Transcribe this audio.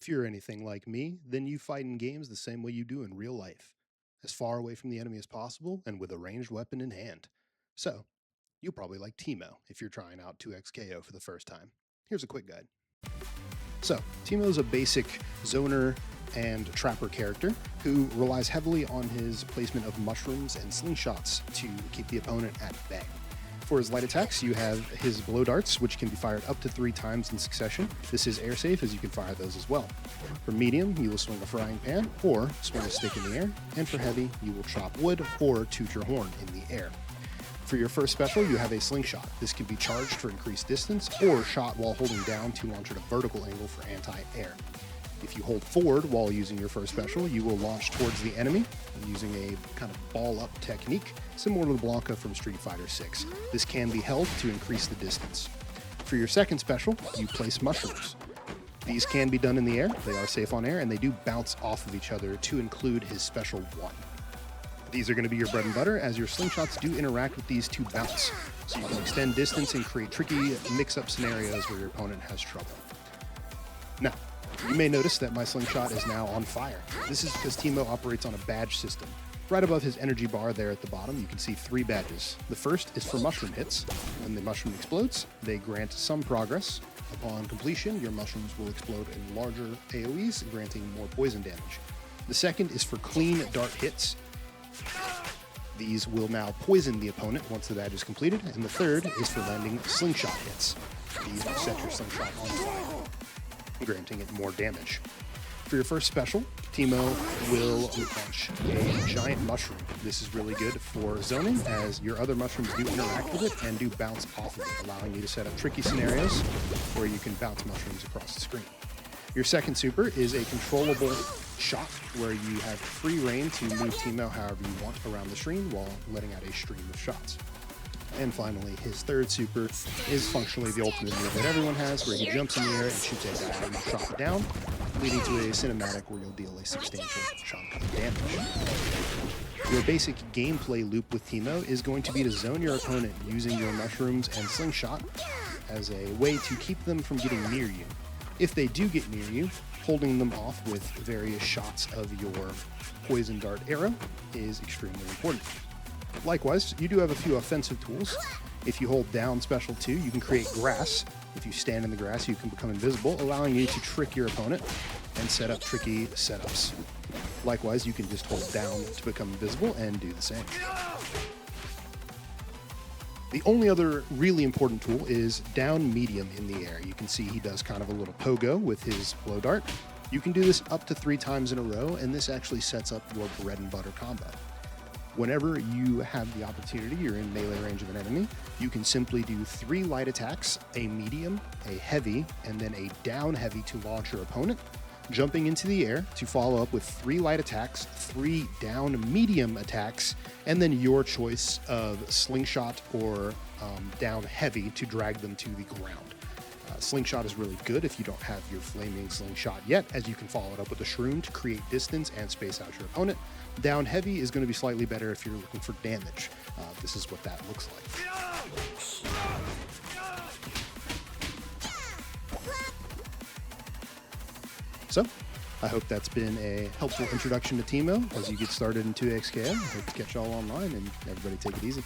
If you're anything like me, then you fight in games the same way you do in real life, as far away from the enemy as possible and with a ranged weapon in hand. So, you'll probably like Teemo if you're trying out 2x KO for the first time. Here's a quick guide. So, Teemo is a basic zoner and trapper character who relies heavily on his placement of mushrooms and slingshots to keep the opponent at bay. For his light attacks, you have his blow darts, which can be fired up to 3 times in succession. This is air safe, as you can fire those as well. For medium, you will swing a frying pan or swing a stick in the air. And for heavy, you will chop wood or toot your horn in the air. For your first special, you have a slingshot. This can be charged for increased distance or shot while holding down to launch at a vertical angle for anti-air. If you hold forward while using your first special, you will launch towards the enemy using a kind of ball-up technique, similar to the Blanca from Street Fighter 6. This can be held to increase the distance. For your second special, you place mushrooms. These can be done in the air, they are safe on air, and they do bounce off of each other to include his special one. These are going to be your bread and butter, as your slingshots do interact with these to bounce, so you can extend distance and create tricky mix-up scenarios where your opponent has trouble. Now, you may notice that my slingshot is now on fire. This is because Teemo operates on a badge system. Right above his energy bar there at the bottom, you can see 3 badges. The first is for mushroom hits. When the mushroom explodes, they grant some progress. Upon completion, your mushrooms will explode in larger AoEs, granting more poison damage. The second is for clean dart hits. These will now poison the opponent once the badge is completed. And the third is for landing slingshot hits. These will set your slingshot on fire, granting it more damage. For your first special, Teemo will launch a giant mushroom. This is really good for zoning, as your other mushrooms do interact with it and do bounce off of it, allowing you to set up tricky scenarios where you can bounce mushrooms across the screen. Your second super is a controllable shot, where you have free reign to move Teemo however you want around the screen while letting out a stream of shots. And finally, his third super is functionally the ultimate move that everyone has, where he jumps in the air and shoots a guy and chop it down, leading to a cinematic where you'll deal a substantial chunk of damage. Your basic gameplay loop with Teemo is going to be to zone your opponent using your mushrooms and slingshot as a way to keep them from getting near you. If they do get near you, holding them off with various shots of your poison dart arrow is extremely important. Likewise, you do have a few offensive tools. If you hold down special 2, you can create grass. If you stand in the grass, you can become invisible, allowing you to trick your opponent and set up tricky setups. Likewise, you can just hold down to become invisible and do the same. The only other really important tool is down medium in the air. You can see he does kind of a little pogo with his blow dart. You can do this up to 3 times in a row, and this actually sets up your bread and butter combo. Whenever you have the opportunity, you're in melee range of an enemy, you can simply do 3 light attacks, a medium, a heavy, and then a down heavy to launch your opponent, jumping into the air to follow up with 3 light attacks, 3 down medium attacks, and then your choice of slingshot or down heavy to drag them to the ground. Slingshot is really good if you don't have your flaming slingshot yet, as you can follow it up with a shroom to create distance and space out your opponent. Down heavy is going to be slightly better if you're looking for damage. This is what that looks like. So, I hope that's been a helpful introduction to Teemo as you get started in 2XKO. I hope to catch y'all online, and everybody take it easy.